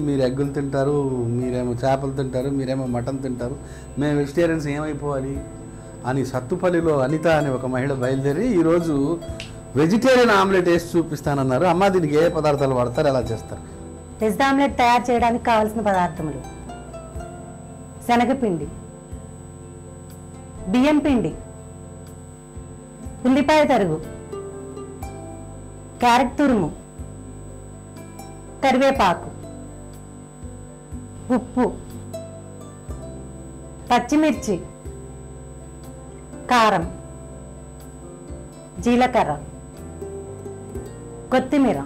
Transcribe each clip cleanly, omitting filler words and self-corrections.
మీరు ఎగ్గులు తింటారు, మీరేమో చేపలు తింటారు, మీరేమో మటన్ తింటారు, మేము వెజిటేరియన్స్ ఏమైపోవాలి అని సత్తుపల్లిలో అనిత అనే ఒక మహిళ బయలుదేరి ఈరోజు వెజిటేరియన్ ఆమ్లెట్ వేసి చూపిస్తానన్నారు. అమ్మ దీనికి ఏ పదార్థాలు వాడతారు, ఎలా చేస్తారు? వెజ్ ఆమ్లెట్ తయారు చేయడానికి కావాల్సిన పదార్థములు: శనగపిండి, బియ్యం పిండి, ఉల్లిపాయ తరుగు, క్యారెట్ తురుము, కరివేపాకు, ఉప్పు, పచ్చిమిర్చి, కారం, జీలకర్ర, కొత్తిమీర,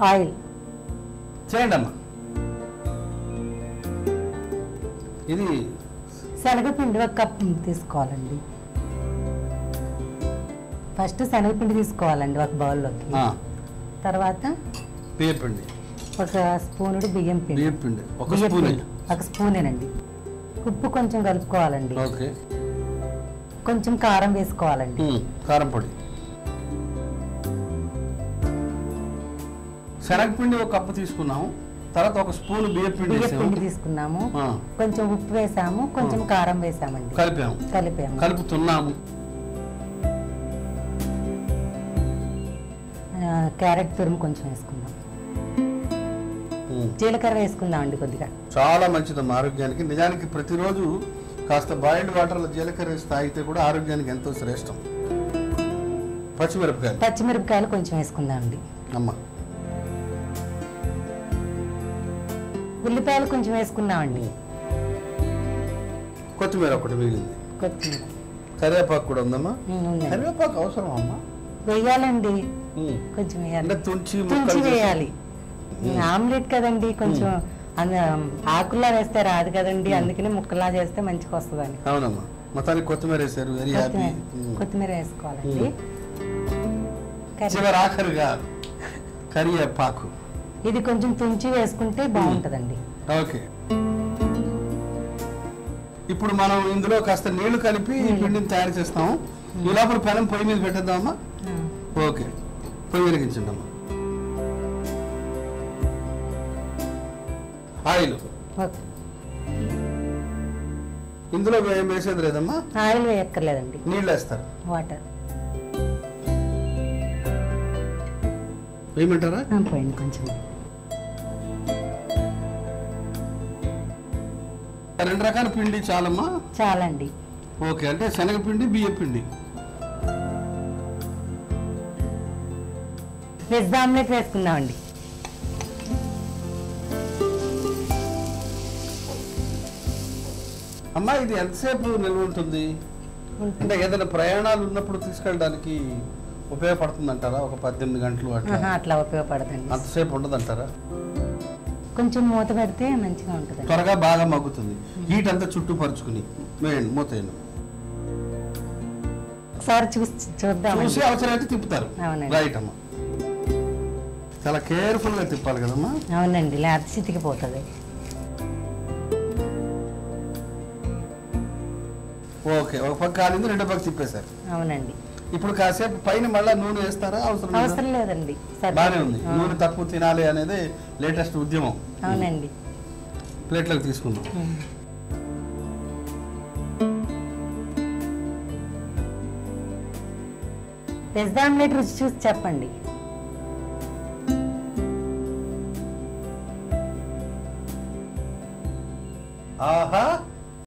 ఆయిల్. చేయండి అమ్మా. ఇది శనగపిండి 1 కప్ తీసుకోవాలండి. ఫస్ట్ శనగపిండి తీసుకోవాలండి 1 బౌల్లోకి. తర్వాత బియ్యపిండి 1 స్పూనుడు బియ్యం పిండి. బియ్యపిండి 1 స్పూన్. 1 స్పూనేనండి. ఉప్పు కొంచెం కలుపుకోవాలండి. ఓకే. కొంచెం కారం వేసుకోవాలండి. కారం పొడి. శనగపిండి 1 కప్పు తీసుకున్నాము. తర్వాత 1 స్పూన్ బియ్యపిండి తీసుకున్నాము. కొంచెం ఉప్పు వేసాము, కొంచెం కారం వేసామండి. కలుపుతున్నాము. క్యారెట్ తురుము కొంచెం వేసుకుందాం. జీలకర్ర వేసుకుందాం అండి కొద్దిగా. చాలా మంచిదమ్మా ఆరోగ్యానికి. నిజానికి ప్రతిరోజు కాస్త బాయిల్డ్ వాటర్లో జీలకర్ర వేసి తాగితే కూడా ఆరోగ్యానికి ఎంతో శ్రేష్టం. పచ్చిమిరపకాయలు కొంచెం వేసుకుందాం అండి. అమ్మా. ఉల్లిపాయలు కొంచెం వేసుకున్నామండి. కొత్తిమీర 1 మిగిలింది. కొత్తిమీర. కరివేపాకు కూడా ఉందమ్మా. కరివేపాకు అవసరం అమ్మా? వేయాలండి, కొంచెం వేయాలి. తుంచి వేయాలి. ఆమ్లెట్ కదండి, కొంచెం ఆకుల్లా వేస్తే రాదు కదండి, అందుకని ముక్కలా చేస్తే మంచిగా వస్తుందని. అవునమ్మా. మొత్తానికి కొత్తిమీర వేసారు. Very happy. కొత్తిమీర వేసుకోవాలండి. ఆఖరిగా కరివేపాకు. ఇది కొంచెం తుంచి వేసుకుంటే బాగుంటదండి. ఓకే. ఇప్పుడు మనం ఇందులో కాస్త నీళ్లు కలిపి పిండిని తయారు చేస్తాము. ఈ లోపల పెనం పొయ్యి మీద పెట్టేద్దామమ్మా. ఓకే. పొయ్యి వెలిగించండి అమ్మా. ఆయిల్ ఇందులో వేసేది లేదమ్మా? ఆయిల్ వేయక్కర్లేదండి. నీళ్ళు వేస్తారు. వాటర్ వేయమంటారా? పోయింది కొంచెం. 2 రకాల పిండి చాలమ్మా? చాలండి. ఓకే. అంటే శనగపిండి, బియ్య పిండి. వెజ్ ఆమ్లెట్ వేసుకుందామండి. అమ్మా ఇది ఎంతసేపు నిల్వ ఉంటుంది? అంటే ఏదైనా ప్రయాణాలు ఉన్నప్పుడు తీసుకెళ్ళడానికి ఉపయోగపడుతుంది అంటారా? ఒక 18 గంటలు అట్లా ఉపయోగపడుతుంది. అంతసేపు ఉండదంటారా? కొంచెం మూత పెడితే మంచిగా ఉంటుంది. త్వరగా బాగా మగ్గుతుంది. హీట్ అంతా చుట్టూ పరుచుకుని వేయండి. మూత వేయండి. ఒకసారి చూద్దాం. చూసి అవసరమైతే తిప్పుతారు. రైట్ అమ్మా. చాలా కేర్ఫుల్ గా తిప్పాలి కదమ్మా. అవునండి, లేకపోతే చితికిపోతుంది. ఓకే. 1 పక్క కాలింది, 2వ పక్క తిప్పేశారు. అవునండి. ఇప్పుడు కాసేపు పైన మళ్ళీ నూనె వేస్తారా? అవసరం లేదండి. బాగానే ఉంది. నూనె తక్కువ తినాలి అనేది లేటెస్ట్ ఉద్యమం. అవునండి. ప్లేట్లోకి తీసుకుందాం. వెజ్ ఆమ్లెట్ రుచి చూసి చెప్పండి. ఆహా